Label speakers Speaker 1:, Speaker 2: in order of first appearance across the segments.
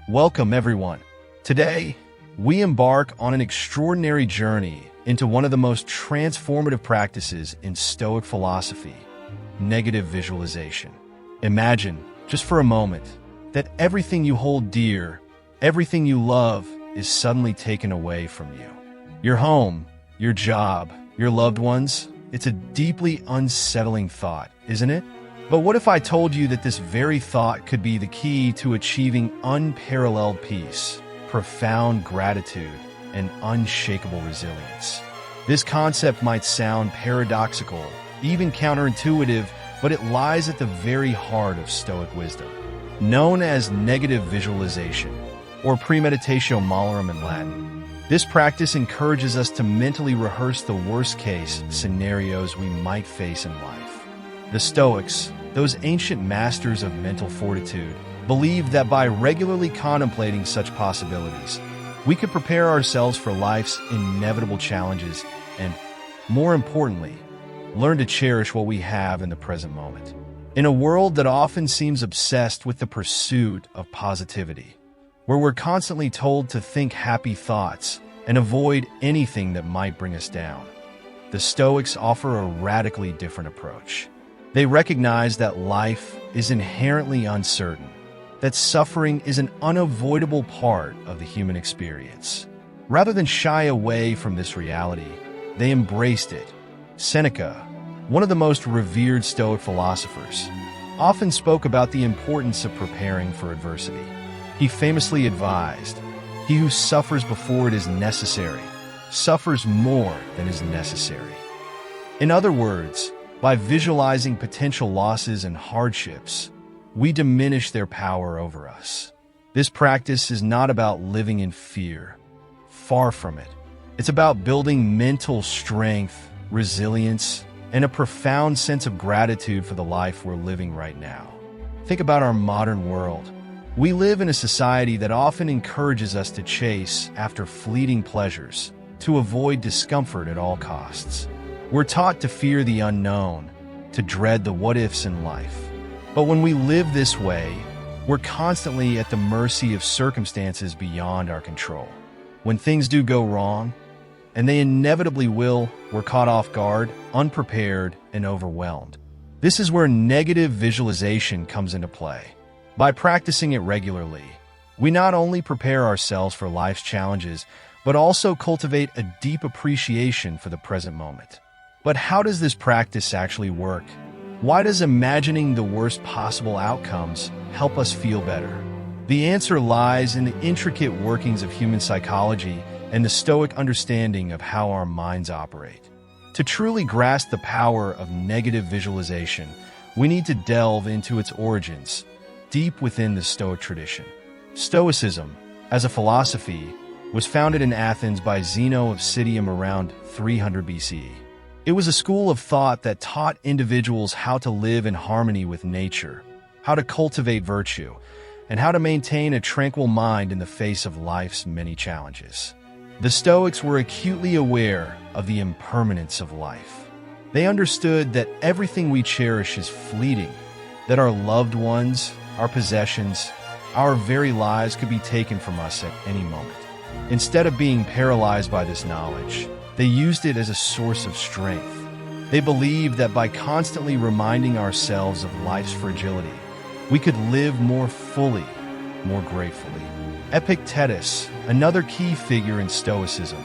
Speaker 1: Welcome, everyone. Today, we embark on an extraordinary journey into one of the most transformative practices in Stoic philosophy, negative visualization. Imagine, just for a moment, that everything you hold dear, everything you love, is suddenly taken away from you. Your home, your job, your loved ones. It's a deeply unsettling thought, isn't it? But what if I told you that this very thought could be the key to achieving unparalleled peace, profound gratitude, and unshakable resilience? This concept might sound paradoxical, even counterintuitive, but it lies at the very heart of Stoic wisdom. Known as negative visualization, or premeditatio malorum in Latin, this practice encourages us to mentally rehearse the worst-case scenarios we might face in life. The Stoics, those ancient masters of mental fortitude, believed that by regularly contemplating such possibilities, we could prepare ourselves for life's inevitable challenges and, more importantly, learn to cherish what we have in the present moment. In a world that often seems obsessed with the pursuit of positivity, where we're constantly told to think happy thoughts and avoid anything that might bring us down, the Stoics offer a radically different approach. They recognize that life is inherently uncertain, that suffering is an unavoidable part of the human experience. Rather than shy away from this reality, they embraced it. Seneca, one of the most revered Stoic philosophers, often spoke about the importance of preparing for adversity. He famously advised, "He who suffers before it is necessary, suffers more than is necessary." In other words, by visualizing potential losses and hardships, we diminish their power over us. This practice is not about living in fear. Far from it. It's about building mental strength, resilience, and a profound sense of gratitude for the life we're living right now. Think about our modern world. We live in a society that often encourages us to chase after fleeting pleasures, to avoid discomfort at all costs. We're taught to fear the unknown, to dread the what-ifs in life. But when we live this way, we're constantly at the mercy of circumstances beyond our control. When things do go wrong, and they inevitably will, we're caught off guard, unprepared, and overwhelmed. This is where negative visualization comes into play. By practicing it regularly, we not only prepare ourselves for life's challenges, but also cultivate a deep appreciation for the present moment. But how does this practice actually work? Why does imagining the worst possible outcomes help us feel better? The answer lies in the intricate workings of human psychology and the Stoic understanding of how our minds operate. To truly grasp the power of negative visualization, we need to delve into its origins, deep within the Stoic tradition. Stoicism, as a philosophy, was founded in Athens by Zeno of Citium around 300 BCE. It was a school of thought that taught individuals how to live in harmony with nature, how to cultivate virtue, and how to maintain a tranquil mind in the face of life's many challenges. The Stoics were acutely aware of the impermanence of life. They understood that everything we cherish is fleeting, that our loved ones, our possessions, our very lives could be taken from us at any moment. Instead of being paralyzed by this knowledge, they used it as a source of strength. They believed that by constantly reminding ourselves of life's fragility, we could live more fully, more gratefully. Epictetus, another key figure in Stoicism,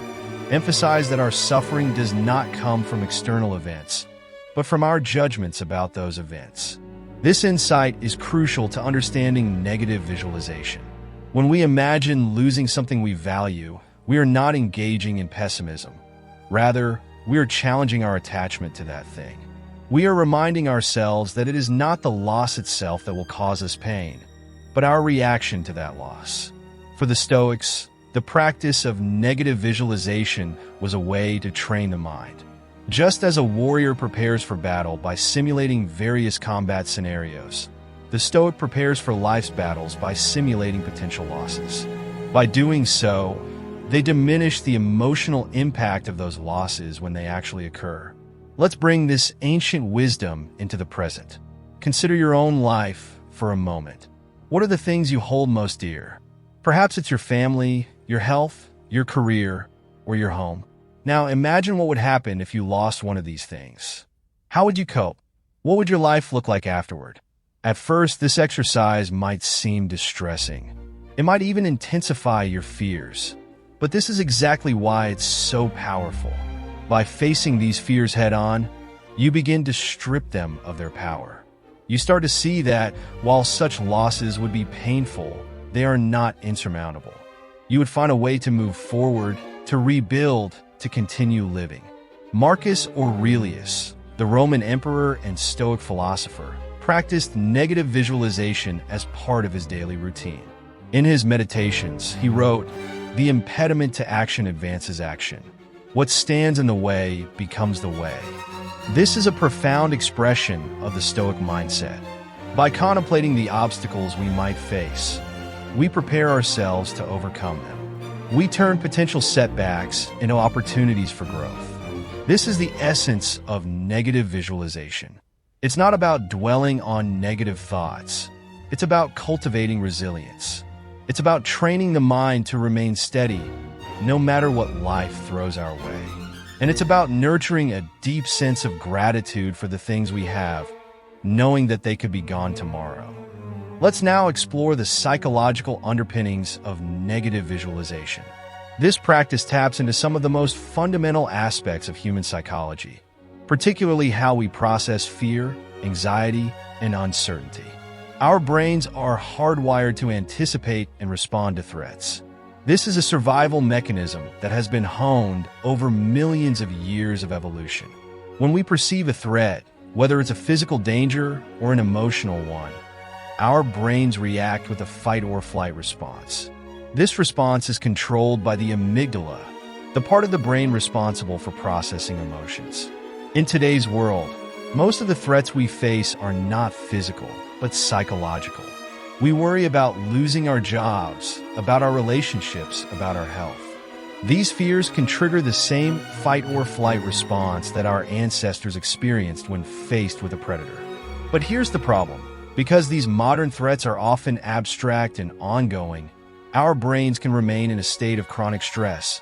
Speaker 1: emphasized that our suffering does not come from external events, but from our judgments about those events. This insight is crucial to understanding negative visualization. When we imagine losing something we value, we are not engaging in pessimism. Rather, we are challenging our attachment to that thing. We are reminding ourselves that it is not the loss itself that will cause us pain, but our reaction to that loss. For the Stoics, the practice of negative visualization was a way to train the mind. Just as a warrior prepares for battle by simulating various combat scenarios, the Stoic prepares for life's battles by simulating potential losses. By doing so, they diminish the emotional impact of those losses when they actually occur. Let's bring this ancient wisdom into the present. Consider your own life for a moment. What are the things you hold most dear? Perhaps it's your family, your health, your career, or your home. Now imagine what would happen if you lost one of these things. How would you cope? What would your life look like afterward? At first, this exercise might seem distressing. It might even intensify your fears. But this is exactly why it's so powerful. By facing these fears head-on, you begin to strip them of their power. You start to see that, while such losses would be painful, they are not insurmountable. You would find a way to move forward, to rebuild, to continue living. Marcus Aurelius, the Roman emperor and Stoic philosopher, practiced negative visualization as part of his daily routine. In his meditations, he wrote, "The impediment to action advances action. What stands in the way becomes the way." This is a profound expression of the Stoic mindset. By contemplating the obstacles we might face, we prepare ourselves to overcome them. We turn potential setbacks into opportunities for growth. This is the essence of negative visualization. It's not about dwelling on negative thoughts. It's about cultivating resilience. It's about training the mind to remain steady, no matter what life throws our way. And it's about nurturing a deep sense of gratitude for the things we have, knowing that they could be gone tomorrow. Let's now explore the psychological underpinnings of negative visualization. This practice taps into some of the most fundamental aspects of human psychology, particularly how we process fear, anxiety, and uncertainty. Our brains are hardwired to anticipate and respond to threats. This is a survival mechanism that has been honed over millions of years of evolution. When we perceive a threat, whether it's a physical danger or an emotional one, our brains react with a fight or flight response. This response is controlled by the amygdala, the part of the brain responsible for processing emotions. In today's world, most of the threats we face are not physical, but psychological. We worry about losing our jobs, about our relationships, about our health. These fears can trigger the same fight or flight response that our ancestors experienced when faced with a predator. But here's the problem. Because these modern threats are often abstract and ongoing, our brains can remain in a state of chronic stress,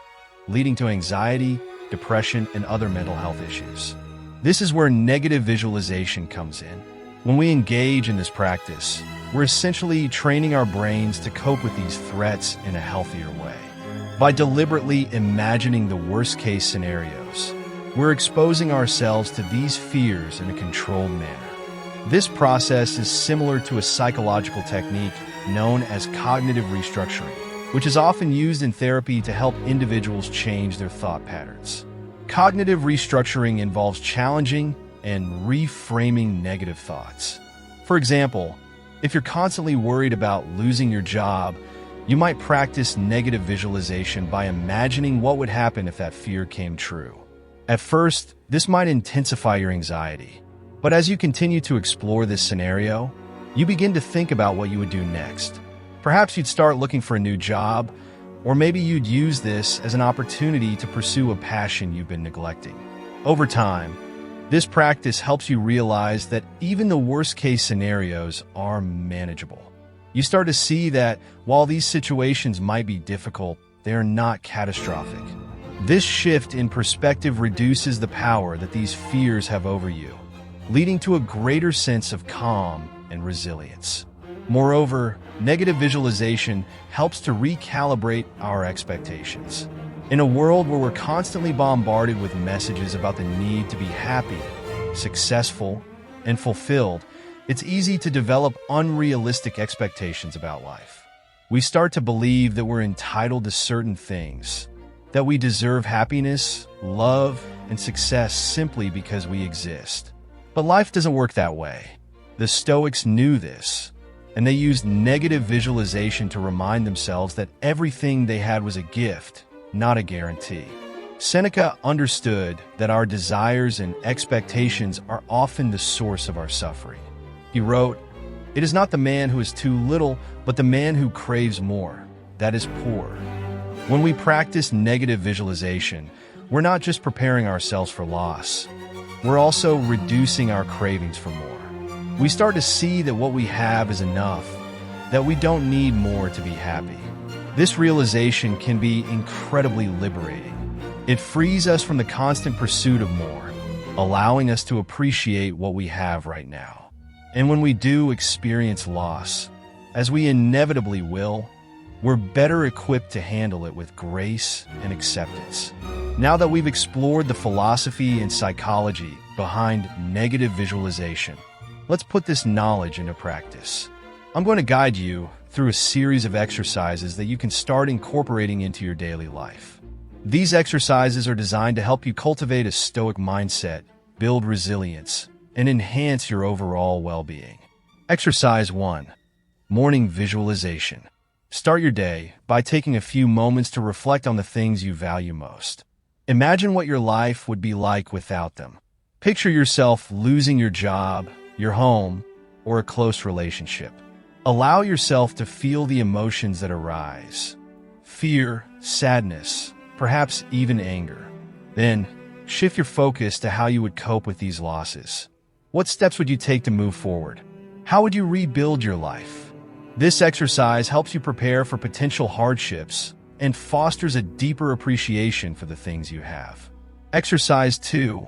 Speaker 1: leading to anxiety, depression, and other mental health issues. This is where negative visualization comes in. When we engage in this practice, we're essentially training our brains to cope with these threats in a healthier way. By deliberately imagining the worst-case scenarios, we're exposing ourselves to these fears in a controlled manner. This process is similar to a psychological technique known as cognitive restructuring, which is often used in therapy to help individuals change their thought patterns. Cognitive restructuring involves challenging and reframing negative thoughts. For example, if you're constantly worried about losing your job, you might practice negative visualization by imagining what would happen if that fear came true. At first, this might intensify your anxiety. But as you continue to explore this scenario, you begin to think about what you would do next. Perhaps you'd start looking for a new job, or maybe you'd use this as an opportunity to pursue a passion you've been neglecting. Over time, this practice helps you realize that even the worst-case scenarios are manageable. You start to see that while these situations might be difficult, they are not catastrophic. This shift in perspective reduces the power that these fears have over you, leading to a greater sense of calm and resilience. Moreover, negative visualization helps to recalibrate our expectations. In a world where we're constantly bombarded with messages about the need to be happy, successful, and fulfilled, it's easy to develop unrealistic expectations about life. We start to believe that we're entitled to certain things, that we deserve happiness, love, and success simply because we exist. But life doesn't work that way. The Stoics knew this, and they used negative visualization to remind themselves that everything they had was a gift, not a guarantee. Seneca understood that our desires and expectations are often the source of our suffering. He wrote, "It is not the man who is too little, but the man who craves more, that is poor." When we practice negative visualization, we're not just preparing ourselves for loss. We're also reducing our cravings for more. We start to see that what we have is enough, that we don't need more to be happy. This realization can be incredibly liberating. It frees us from the constant pursuit of more, allowing us to appreciate what we have right now. And when we do experience loss, as we inevitably will, we're better equipped to handle it with grace and acceptance. Now that we've explored the philosophy and psychology behind negative visualization, let's put this knowledge into practice. I'm going to guide you through a series of exercises that you can start incorporating into your daily life. These exercises are designed to help you cultivate a Stoic mindset, build resilience, and enhance your overall well-being. Exercise 1. Morning visualization. Start your day by taking a few moments to reflect on the things you value most. Imagine what your life would be like without them. Picture yourself losing your job, your home, or a close relationship. Allow yourself to feel the emotions that arise. Fear, sadness, perhaps even anger. Then, shift your focus to how you would cope with these losses. What steps would you take to move forward? How would you rebuild your life? This exercise helps you prepare for potential hardships and fosters a deeper appreciation for the things you have. Exercise 2.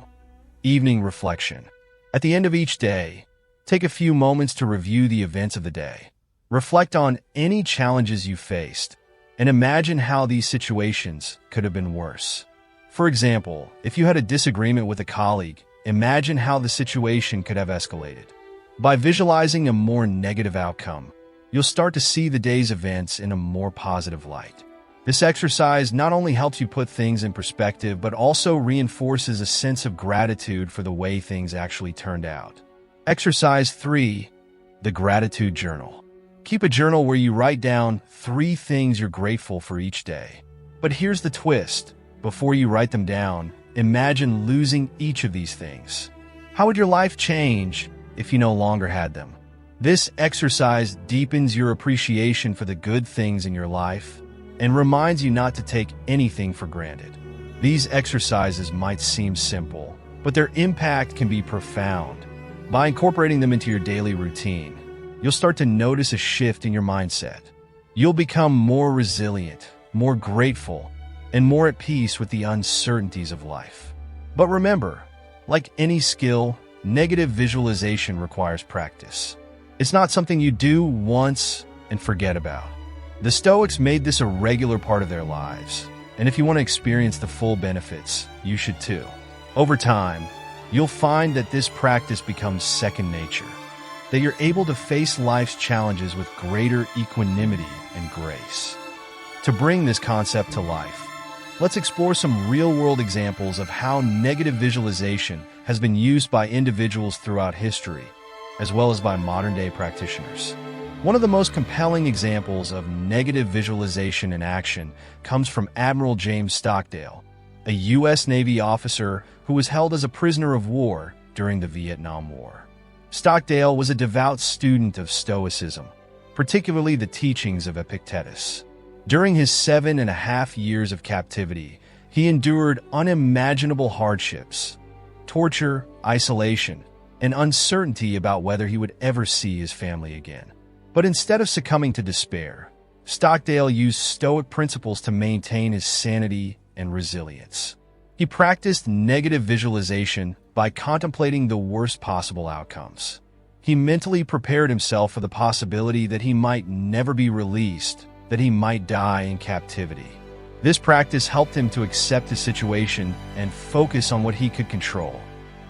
Speaker 1: Evening reflection. At the end of each day, take a few moments to review the events of the day. Reflect on any challenges you faced and imagine how these situations could have been worse. For example, if you had a disagreement with a colleague, imagine how the situation could have escalated. By visualizing a more negative outcome, you'll start to see the day's events in a more positive light. This exercise not only helps you put things in perspective, but also reinforces a sense of gratitude for the way things actually turned out. Exercise 3. The gratitude journal. Keep a journal where you write down 3 things you're grateful for each day. But here's the twist. Before you write them down, imagine losing each of these things. How would your life change if you no longer had them? This exercise deepens your appreciation for the good things in your life and reminds you not to take anything for granted. These exercises might seem simple, but their impact can be profound. By incorporating them into your daily routine, you'll start to notice a shift in your mindset. You'll become more resilient, more grateful, and more at peace with the uncertainties of life. But remember, like any skill, negative visualization requires practice. It's not something you do once and forget about. The Stoics made this a regular part of their lives, and if you want to experience the full benefits, you should too. Over time, you'll find that this practice becomes second nature, that you're able to face life's challenges with greater equanimity and grace. To bring this concept to life, let's explore some real-world examples of how negative visualization has been used by individuals throughout history, as well as by modern-day practitioners. One of the most compelling examples of negative visualization in action comes from Admiral James Stockdale, a U.S. Navy officer who was held as a prisoner of war during the Vietnam War. Stockdale was a devout student of Stoicism, particularly the teachings of Epictetus. During his 7.5 years of captivity, he endured unimaginable hardships, torture, isolation, and uncertainty about whether he would ever see his family again. But instead of succumbing to despair, Stockdale used Stoic principles to maintain his sanity and resilience. He practiced negative visualization by contemplating the worst possible outcomes. He mentally prepared himself for the possibility that he might never be released, that he might die in captivity. This practice helped him to accept his situation and focus on what he could control: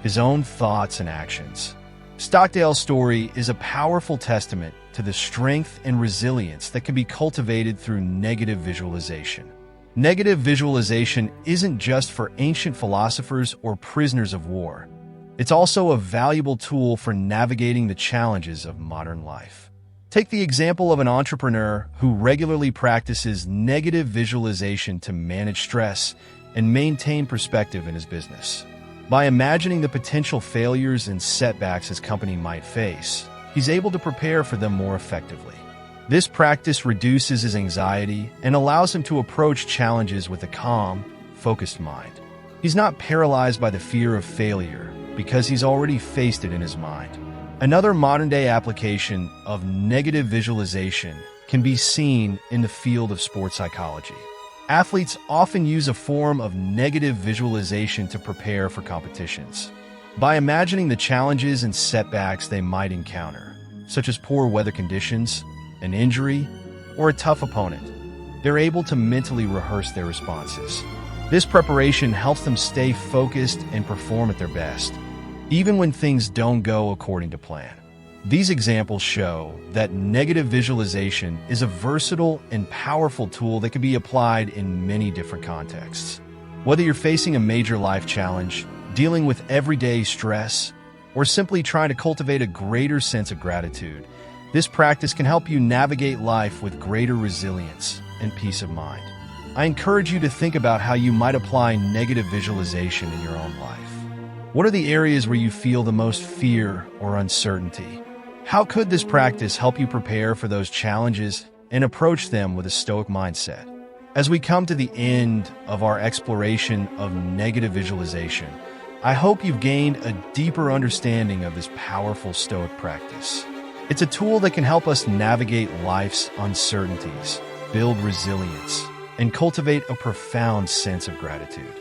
Speaker 1: his own thoughts and actions. Stockdale's story is a powerful testament to the strength and resilience that can be cultivated through negative visualization. Negative visualization isn't just for ancient philosophers or prisoners of war. It's also a valuable tool for navigating the challenges of modern life. Take the example of an entrepreneur who regularly practices negative visualization to manage stress and maintain perspective in his business. By imagining the potential failures and setbacks his company might face, he's able to prepare for them more effectively. This practice reduces his anxiety and allows him to approach challenges with a calm, focused mind. He's not paralyzed by the fear of failure because he's already faced it in his mind. Another modern-day application of negative visualization can be seen in the field of sports psychology. Athletes often use a form of negative visualization to prepare for competitions. By imagining the challenges and setbacks they might encounter, such as poor weather conditions, an injury, or a tough opponent, they're able to mentally rehearse their responses. This preparation helps them stay focused and perform at their best, even when things don't go according to plan. These examples show that negative visualization is a versatile and powerful tool that can be applied in many different contexts. Whether you're facing a major life challenge, dealing with everyday stress, or simply trying to cultivate a greater sense of gratitude, this practice can help you navigate life with greater resilience and peace of mind. I encourage you to think about how you might apply negative visualization in your own life. What are the areas where you feel the most fear or uncertainty? How could this practice help you prepare for those challenges and approach them with a Stoic mindset? As we come to the end of our exploration of negative visualization, I hope you've gained a deeper understanding of this powerful Stoic practice. It's a tool that can help us navigate life's uncertainties, build resilience, and cultivate a profound sense of gratitude.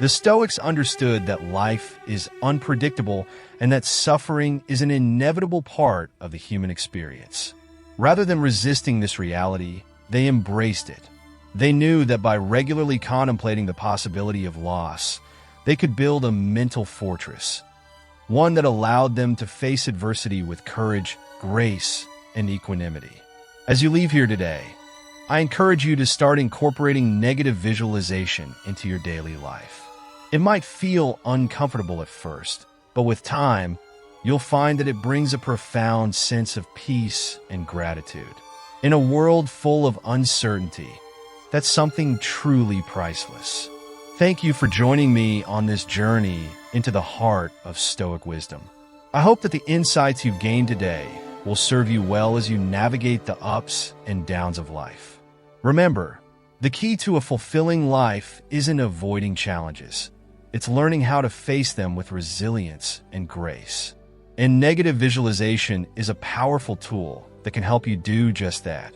Speaker 1: The Stoics understood that life is unpredictable and that suffering is an inevitable part of the human experience. Rather than resisting this reality, they embraced it. They knew that by regularly contemplating the possibility of loss, they could build a mental fortress, one that allowed them to face adversity with courage, grace, and equanimity. As you leave here today, I encourage you to start incorporating negative visualization into your daily life. It might feel uncomfortable at first, but with time, you'll find that it brings a profound sense of peace and gratitude. In a world full of uncertainty, that's something truly priceless. Thank you for joining me on this journey into the heart of Stoic wisdom. I hope that the insights you've gained today will serve you well as you navigate the ups and downs of life. Remember, the key to a fulfilling life isn't avoiding challenges. It's learning how to face them with resilience and grace. And negative visualization is a powerful tool that can help you do just that.